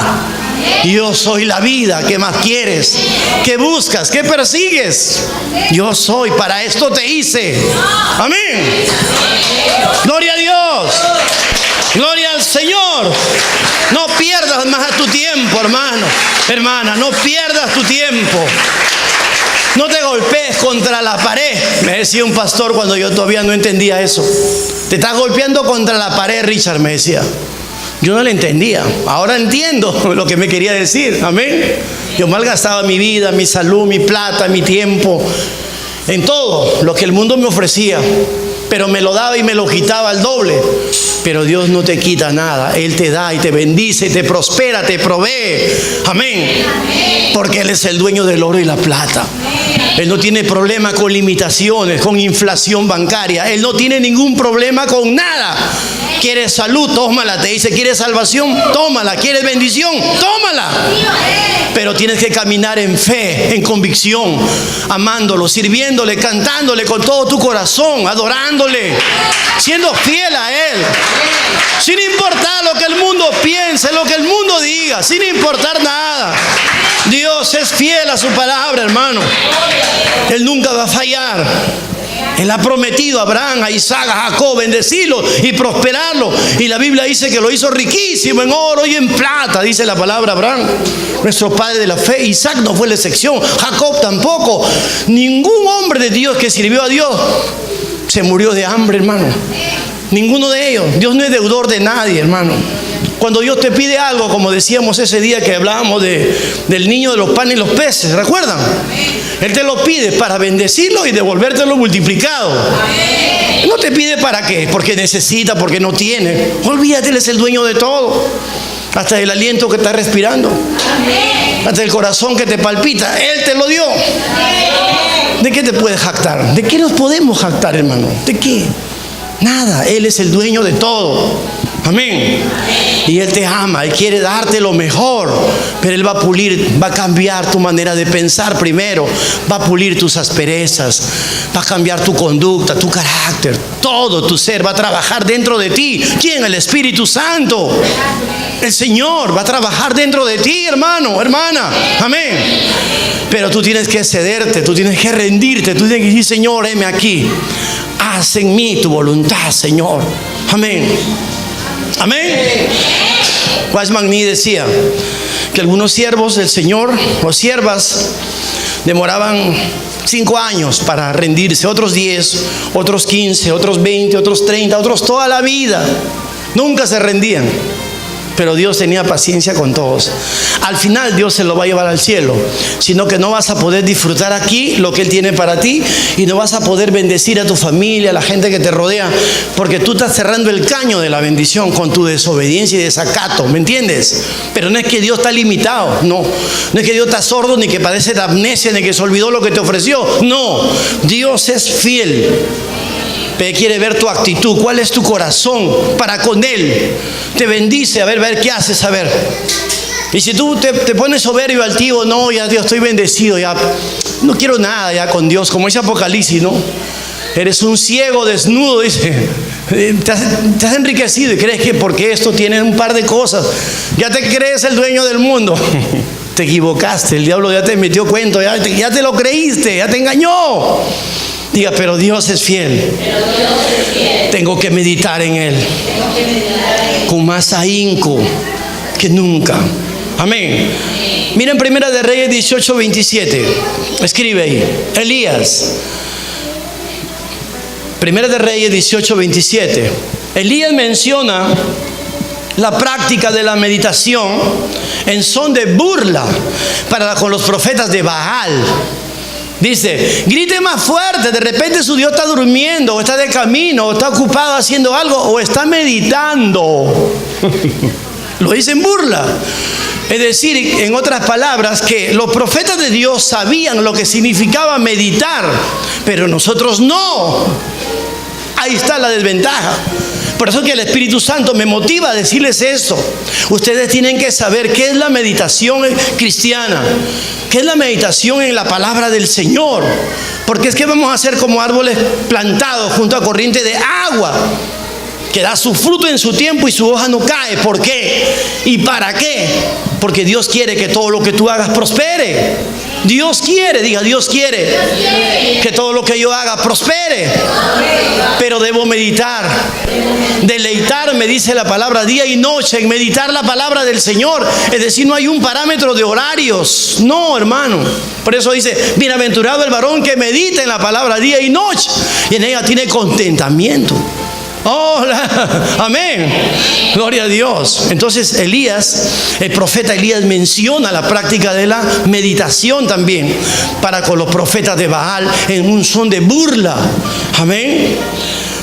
yo soy la vida. ¿Qué más quieres? ¿Qué buscas? ¿Qué persigues? Yo soy, para esto te hice. Amén. Gloria a Dios. Gloria Señor. No pierdas más tu tiempo, hermano, hermana, no pierdas tu tiempo. No te golpees contra la pared. Me decía un pastor cuando yo todavía no entendía eso. Te estás golpeando contra la pared, Richard, me decía. Yo no le entendía. Ahora entiendo lo que me quería decir. Amén. Yo malgastaba mi vida, mi salud, mi plata, mi tiempo, en todo lo que el mundo me ofrecía. Pero me lo daba y me lo quitaba al doble. Pero Dios no te quita nada. Él te da y te bendice, te prospera, te provee. Amén. Porque Él es el dueño del oro y la plata. Él no tiene problema con limitaciones, con inflación bancaria. Él no tiene ningún problema con nada. ¿Quieres salud? Tómala. Te dice, ¿quieres salvación? Tómala. ¿Quieres bendición? Tómala. Pero tienes que caminar en fe, en convicción, amándolo, sirviéndole, cantándole con todo tu corazón, adorándole, siendo fiel a Él, sin importar lo que el mundo piense, lo que el mundo diga, sin importar nada. Dios es fiel a su palabra, hermano. Él nunca va a fallar. Él ha prometido a Abraham, a Isaac, a Jacob, bendecirlo y prosperarlo. Y la Biblia dice que lo hizo riquísimo en oro y en plata, dice la palabra Abraham, nuestro padre de la fe. Isaac no fue la excepción, Jacob tampoco. Ningún hombre de Dios que sirvió a Dios se murió de hambre, hermano. Ninguno de ellos. Dios no es deudor de nadie, hermano. Cuando Dios te pide algo, como decíamos ese día que hablábamos del niño de los panes y los peces, ¿recuerdan? Él te lo pide para bendecirlo y devolvértelo multiplicado. No te pide para qué, porque necesita, porque no tiene. Olvídate, Él es el dueño de todo. Hasta el aliento que estás respirando, hasta el corazón que te palpita, Él te lo dio. ¿De qué te puedes jactar? ¿De qué nos podemos jactar, hermano? ¿De qué? Nada. Él es el dueño de todo. Amén. Y Él te ama y quiere darte lo mejor. Pero Él va a pulir, va a cambiar tu manera de pensar primero. Va a pulir tus asperezas. Va a cambiar tu conducta, tu carácter. Todo tu ser va a trabajar dentro de ti. ¿Quién? El Espíritu Santo. El Señor va a trabajar dentro de ti, hermano, hermana. Amén. Pero tú tienes que cederte, tú tienes que rendirte. Tú tienes que decir, Señor, heme aquí. Haz en mí tu voluntad, Señor. Amén. Amén. Wiseman Nee decía que algunos siervos del Señor o siervas demoraban 5 años para rendirse, otros 10, otros 15, otros 20, otros 30, otros toda la vida. Nunca se rendían. Pero Dios tenía paciencia con todos. Al final Dios se lo va a llevar al cielo, sino que no vas a poder disfrutar aquí lo que Él tiene para ti, y no vas a poder bendecir a tu familia, a la gente que te rodea, porque tú estás cerrando el caño de la bendición con tu desobediencia y desacato, ¿me entiendes? Pero no es que Dios está limitado, no es que Dios está sordo, ni que padece de amnesia, ni que se olvidó lo que te ofreció. No, Dios es fiel. Él quiere ver tu actitud, cuál es tu corazón para con Él. Te bendice, a ver qué haces, a ver. Y si tú te pones soberbio, altivo, no, ya Dios, estoy bendecido, ya no quiero nada ya con Dios, como dice Apocalipsis, ¿no? Eres un ciego desnudo, dice. Te has enriquecido y crees que porque esto tiene un par de cosas, ya te crees el dueño del mundo. Te equivocaste, el diablo ya te metió cuento, ya te lo creíste, ya te engañó. Diga, pero Dios es fiel. Tengo que meditar en Él con más ahínco que nunca. Amén. Miren Primera de Reyes 18:27. Escribe ahí. Elías. Primera de Reyes 18:27. Elías menciona la práctica de la meditación en son de burla con los profetas de Baal. Dice, grite más fuerte. De repente su Dios está durmiendo, o está de camino, o está ocupado haciendo algo, o está meditando. Lo dice en burla. Es decir, en otras palabras, que los profetas de Dios sabían lo que significaba meditar, pero nosotros no. Ahí está la desventaja. Por eso que el Espíritu Santo me motiva a decirles eso. Ustedes tienen que saber qué es la meditación cristiana, qué es la meditación en la palabra del Señor. Porque es que vamos a ser como árboles plantados junto a corriente de agua, que da su fruto en su tiempo y su hoja no cae. ¿Por qué? ¿Y para qué? Porque Dios quiere que todo lo que tú hagas prospere. Dios quiere, diga, Dios quiere que todo lo que yo haga prospere, pero debo meditar, deleitarme, dice la palabra, día y noche en meditar la palabra del Señor. Es decir, no hay un parámetro de horarios, no, hermano. Por eso dice, bienaventurado el varón que medita en la palabra día y noche y en ella tiene contentamiento. Hola, amén, gloria a Dios. Entonces Elías, el profeta Elías, menciona la práctica de la meditación también para con los profetas de Baal en un son de burla. Amén.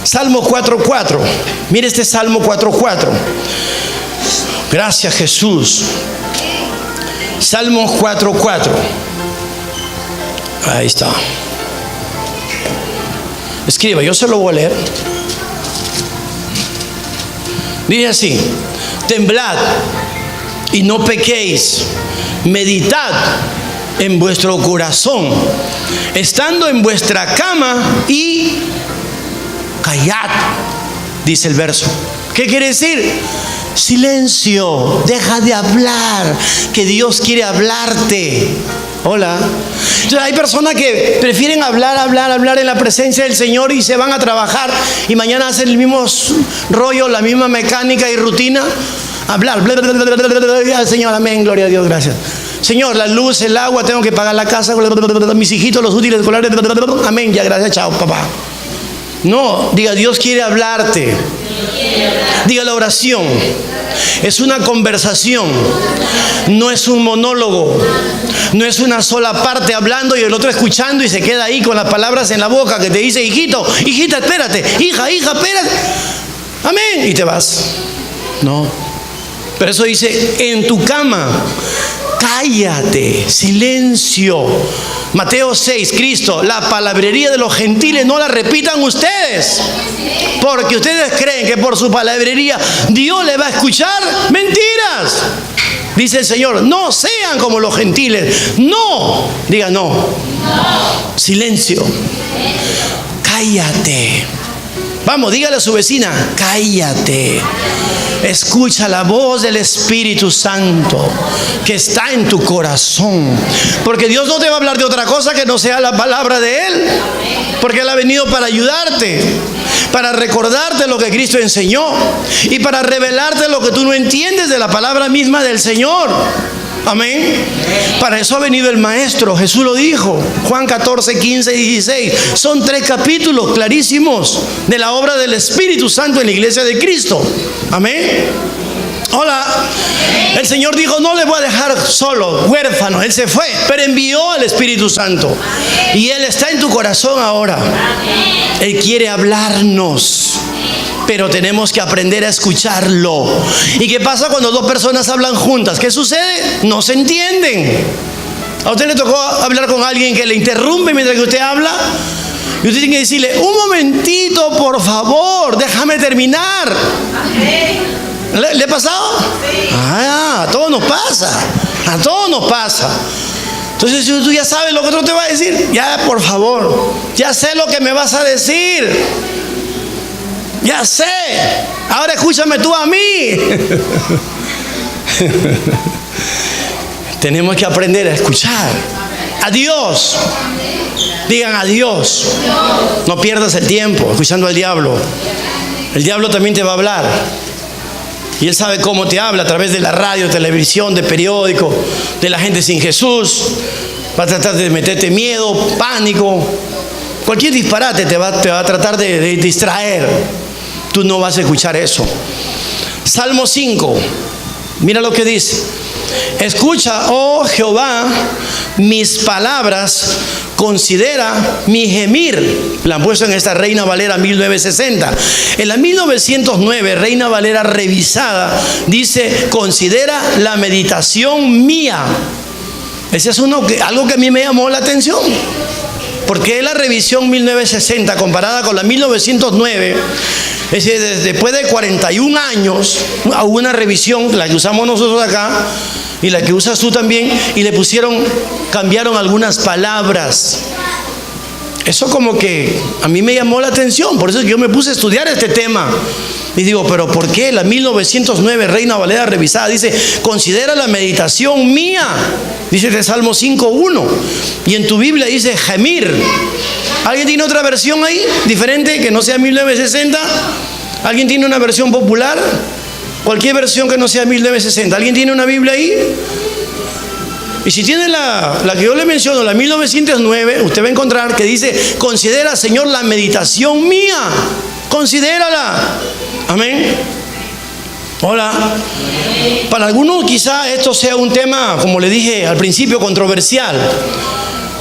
Salmo 4:4. Mire este Salmo 4:4. Gracias, Jesús. Salmo 4:4. Ahí está. Escriba, yo se lo voy a leer. Dice así: temblad y no pequéis, meditad en vuestro corazón, estando en vuestra cama, y callad, dice el verso. ¿Qué quiere decir? Silencio, deja de hablar, que Dios quiere hablarte. Hola. Entonces hay personas que prefieren hablar en la presencia del Señor y se van a trabajar y mañana hacen el mismo rollo, la misma mecánica y rutina. Hablar, Señor, amén, gloria a Dios, gracias. Señor, la luz, el agua, tengo que pagar la casa, mis hijitos, los útiles escolares, amén, ya, gracias, chao, papá. No, diga, Dios quiere hablarte. Diga, la oración es una conversación, no es un monólogo, no es una sola parte hablando y el otro escuchando y se queda ahí con las palabras en la boca que te dice, hijito, hijita, espérate, hija, espérate, amén, y te vas. No, pero eso dice, en tu cama, cállate, silencio. Mateo 6, Cristo, la palabrería de los gentiles no la repitan ustedes, porque ustedes creen que por su palabrería Dios le va a escuchar. Mentiras. Dice el Señor, no sean como los gentiles. No, diga no. Silencio. Cállate. Vamos, dígale a su vecina, cállate. Escucha la voz del Espíritu Santo que está en tu corazón. Porque Dios no te va a hablar de otra cosa que no sea la palabra de Él. Porque Él ha venido para ayudarte, para recordarte lo que Cristo enseñó y para revelarte lo que tú no entiendes de la palabra misma del Señor. Amén. Para eso ha venido el Maestro. Jesús lo dijo. Juan 14, 15 y 16. Son 3 capítulos clarísimos de la obra del Espíritu Santo en la iglesia de Cristo. Amén. Hola. El Señor dijo, no les voy a dejar solo, huérfano. Él se fue, pero envió al Espíritu Santo. Y Él está en tu corazón ahora. Él quiere hablarnos, pero tenemos que aprender a escucharlo. ¿Y qué pasa cuando dos personas hablan juntas? ¿Qué sucede? No se entienden. ¿A usted le tocó hablar con alguien que le interrumpe mientras que usted habla? Y usted tiene que decirle, un momentito, por favor, déjame terminar. ¿Le ha pasado? Ah, a todos nos pasa. A todos nos pasa. Entonces, si tú ya sabes lo que otro te va a decir, ya, por favor, ya sé lo que me vas a decir. Ya sé. Ahora escúchame tú a mí. Tenemos que aprender a escuchar a Dios. Digan a Dios. No pierdas el tiempo escuchando al diablo. El diablo también te va a hablar. Y él sabe cómo te habla a través de la radio, televisión, de periódico, de la gente sin Jesús. Va a tratar de meterte miedo, pánico. Cualquier disparate te va a tratar de distraer. Tú no vas a escuchar eso. Salmo 5. Mira lo que dice. Escucha, oh Jehová, mis palabras, considera mi gemir. La han puesto en esta Reina Valera 1960. En la 1909, Reina Valera revisada, dice, considera la meditación mía. Ese es algo que a mí me llamó la atención. Porque la revisión 1960 comparada con la 1909, es decir, después de 41 años, hubo una revisión, la que usamos nosotros acá y la que usas tú también, y cambiaron algunas palabras. Eso como que a mí me llamó la atención, por eso yo me puse a estudiar este tema. Y digo, ¿pero por qué? La 1909 Reina Valera revisada dice, considera la meditación mía. Dice de Salmo 5:1. Y en tu Biblia dice gemir. ¿Alguien tiene otra versión ahí? Diferente, que no sea 1960. ¿Alguien tiene una versión popular? Cualquier versión que no sea 1960. ¿Alguien tiene una Biblia ahí? Y si tiene la que yo le menciono, la 1909, usted va a encontrar que dice, considera, Señor, la meditación mía. Considérala. Amén. Hola. Para algunos quizá esto sea un tema, como le dije al principio, controversial.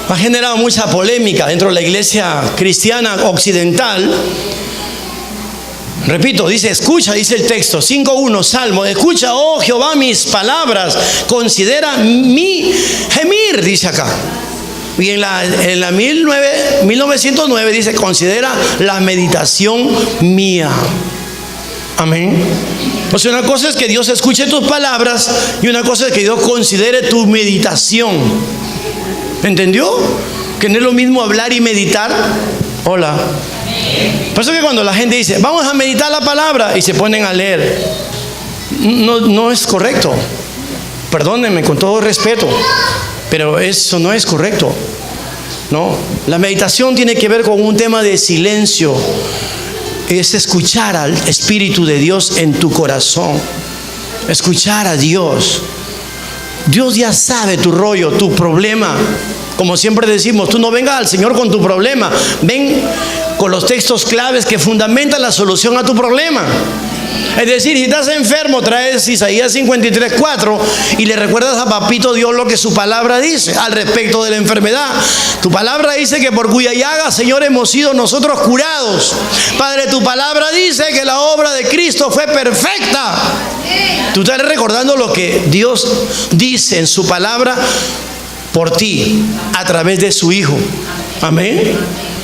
Ha generado mucha polémica dentro de la iglesia cristiana occidental. Repito, dice, escucha, dice el texto, 5:1, Salmo, escucha, oh Jehová, mis palabras, considera mi gemir, dice acá. Y en la 1909 dice, considera la meditación mía. Amén. O sea, una cosa es que Dios escuche tus palabras y una cosa es que Dios considere tu meditación. ¿Entendió? Que no es lo mismo hablar y meditar. Hola. Por eso que cuando la gente dice, vamos a meditar la palabra y se ponen a leer, no es correcto. Perdónenme con todo respeto, pero eso no es correcto. No, la meditación tiene que ver con un tema de silencio. Es escuchar al Espíritu de Dios en tu corazón. Escuchar a Dios. Dios ya sabe tu rollo, tu problema. Como siempre decimos, tú no vengas al Señor con tu problema. Ven con los textos claves que fundamentan la solución a tu problema. Es decir, si estás enfermo, traes Isaías 53:4 y le recuerdas a papito Dios lo que su palabra dice al respecto de la enfermedad. Tu palabra dice que por cuya llaga, Señor, hemos sido nosotros curados. Padre, tu palabra dice que la obra de Cristo fue perfecta. Tú estás recordando lo que Dios dice en su palabra por ti, a través de su Hijo. Amén.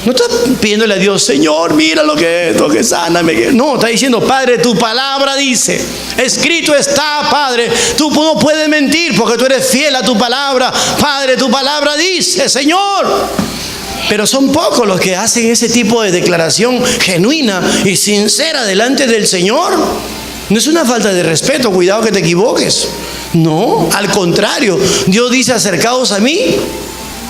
No estás pidiéndole a Dios, Señor, mira lo que sáname. No, está diciendo, Padre, tu palabra dice, escrito está, Padre, tú no puedes mentir porque tú eres fiel a tu palabra. Padre, tu palabra dice, Señor. Pero son pocos los que hacen ese tipo de declaración genuina y sincera delante del Señor. No es una falta de respeto, cuidado que te equivoques. No, al contrario, Dios dice, acercaos a mí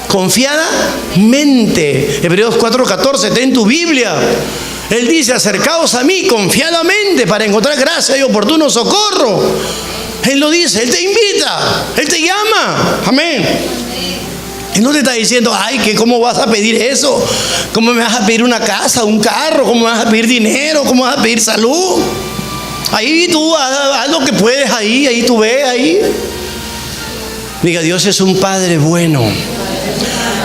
confiadamente. Hebreos 4:14, está en tu Biblia. Él dice, acercaos a mí confiadamente para encontrar gracia y oportuno socorro. Él lo dice, Él te invita, Él te llama. Amén. Y no te está diciendo, ay, que cómo vas a pedir eso, cómo me vas a pedir una casa, un carro, cómo me vas a pedir dinero, cómo vas a pedir salud. Ahí tú haz lo que puedes, ahí tú ves, ahí. Diga, Dios es un Padre bueno.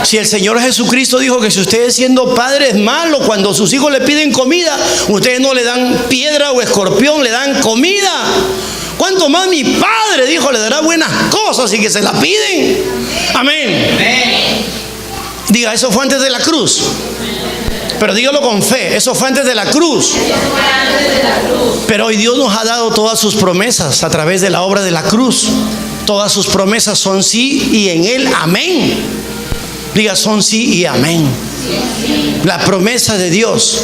Si el Señor Jesucristo dijo que si ustedes siendo padres malos, cuando sus hijos le piden comida, ustedes no le dan piedra o escorpión, le dan comida. ¿Cuánto más mi Padre, dijo, le dará buenas cosas y que se las piden? Amén. Diga, eso fue antes de la cruz. Pero dígalo con fe, eso fue antes de la cruz. Pero hoy Dios nos ha dado todas sus promesas a través de la obra de la cruz. Todas sus promesas son sí y en Él amén. Diga, son sí y amén. Las promesas de Dios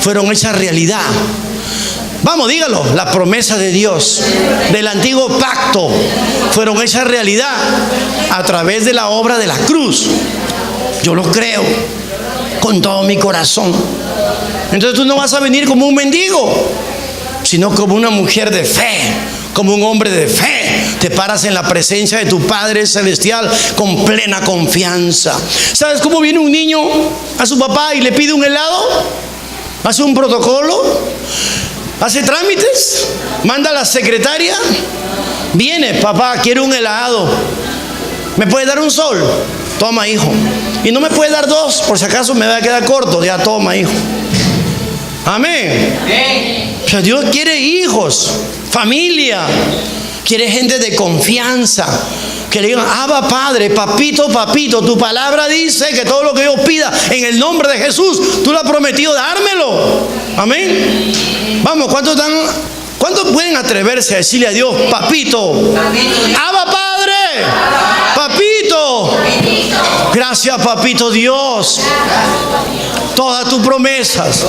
fueron hechas realidad. Vamos, dígalo, las promesas de Dios del antiguo pacto fueron hechas realidad a través de la obra de la cruz. Yo lo creo con todo mi corazón. Entonces tú no vas a venir como un mendigo, sino como una mujer de fe, como un hombre de fe. Te paras en la presencia de tu Padre Celestial con plena confianza. ¿Sabes cómo viene un niño a su papá y le pide un helado? Hace un protocolo, hace trámites, manda a la secretaria. Viene, papá, quiero un helado. ¿Me puede dar un sol? Toma, hijo. Y no me puede dar dos, por si acaso me va a quedar corto. Ya, toma, hijo. Amén. O sea, Dios quiere hijos, familia. Quiere gente de confianza. Que le digan, Abba, Padre, papito, papito, tu palabra dice que todo lo que yo pida en el nombre de Jesús, tú lo has prometido dármelo. Amén. Vamos, ¿cuántos pueden atreverse a decirle a Dios, papito, Abba, Padre, papito? Gracias, papito Dios. Todas tus promesas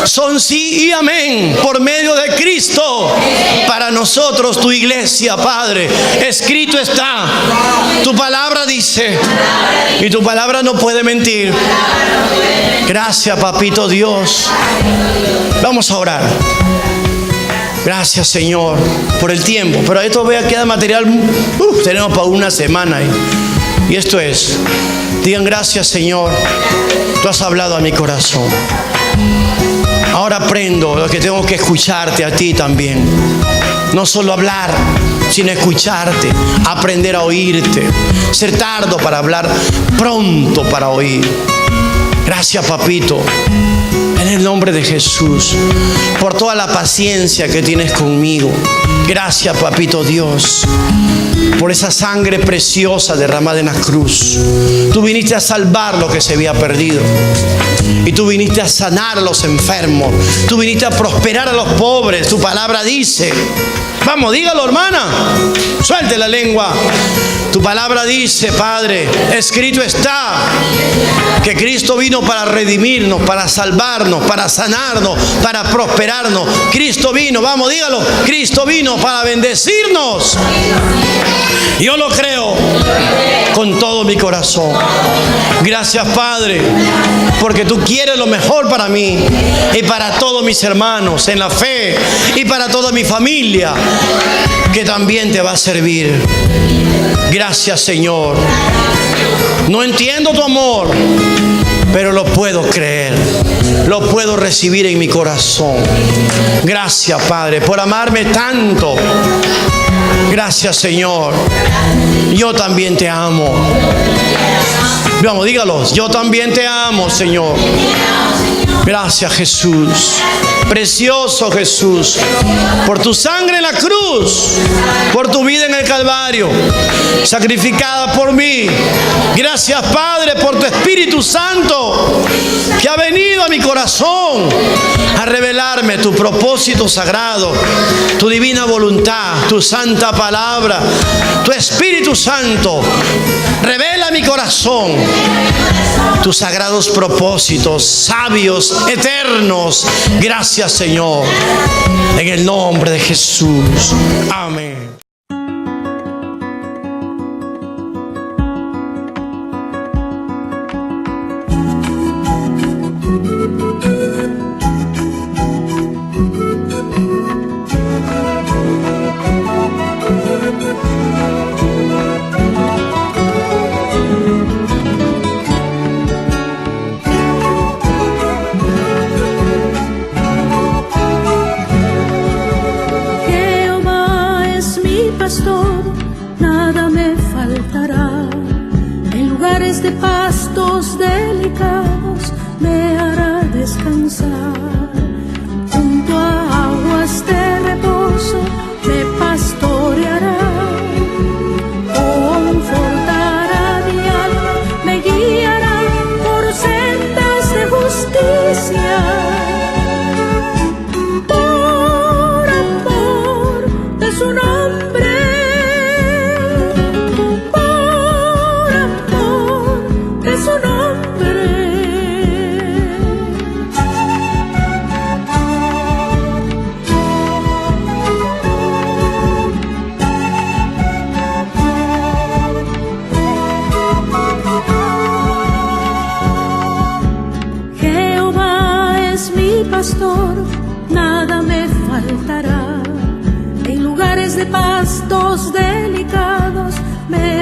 son sí y amén por medio de Cristo. Para nosotros, tu iglesia, Padre, escrito está. Tu palabra dice, y tu palabra no puede mentir. Gracias, papito Dios. Vamos a orar. Gracias, Señor, por el tiempo. Pero esto queda material. Tenemos para una semana. Y esto es, digan gracias, Señor. Tú has hablado a mi corazón. Ahora aprendo lo que tengo que escucharte a ti también. No solo hablar, sino escucharte, aprender a oírte. Ser tardo para hablar, pronto para oír. Gracias, papito. En el nombre de Jesús, por toda la paciencia que tienes conmigo. Gracias, papito Dios, por esa sangre preciosa derramada en la cruz. Tú viniste a salvar lo que se había perdido. Y tú viniste a sanar a los enfermos. Tú viniste a prosperar a los pobres. Tu palabra dice. Vamos, dígalo, hermana. Suelte la lengua. Tu palabra dice, Padre, escrito está que Cristo vino para redimirnos, para salvarnos, para sanarnos, para prosperarnos. Cristo vino, vamos, dígalo. Cristo vino para bendecirnos. Yo lo creo con todo mi corazón. Gracias, Padre, porque tú quieres lo mejor para mí y para todos mis hermanos en la fe y para toda mi familia que también te va a servir. Gracias, Señor. No entiendo tu amor, pero lo puedo creer, lo puedo recibir en mi corazón. Gracias, Padre, por amarme tanto. Gracias, Señor. Yo también te amo. Vamos, dígalos. Yo también te amo, Señor. Gracias, Jesús. Precioso Jesús, por tu sangre en la cruz, por tu vida en el Calvario, sacrificada por mí. Gracias, Padre, por tu Espíritu Santo, que ha venido a mi corazón a revelarme tu propósito sagrado, tu divina voluntad, tu santa palabra. Tu Espíritu Santo revela a mi corazón tus sagrados propósitos, sabios, eternos. Gracias, Señor, en el nombre de Jesús. Amén. Nada me faltará. En lugares de pastos delicados me hará descansar. Junto a aguas de reposo me pastoreará. Confortará mi alma, me guiará por sendas de justicia. Por amor de su nombre. Pastor, nada me faltará. En lugares de pastos delicados me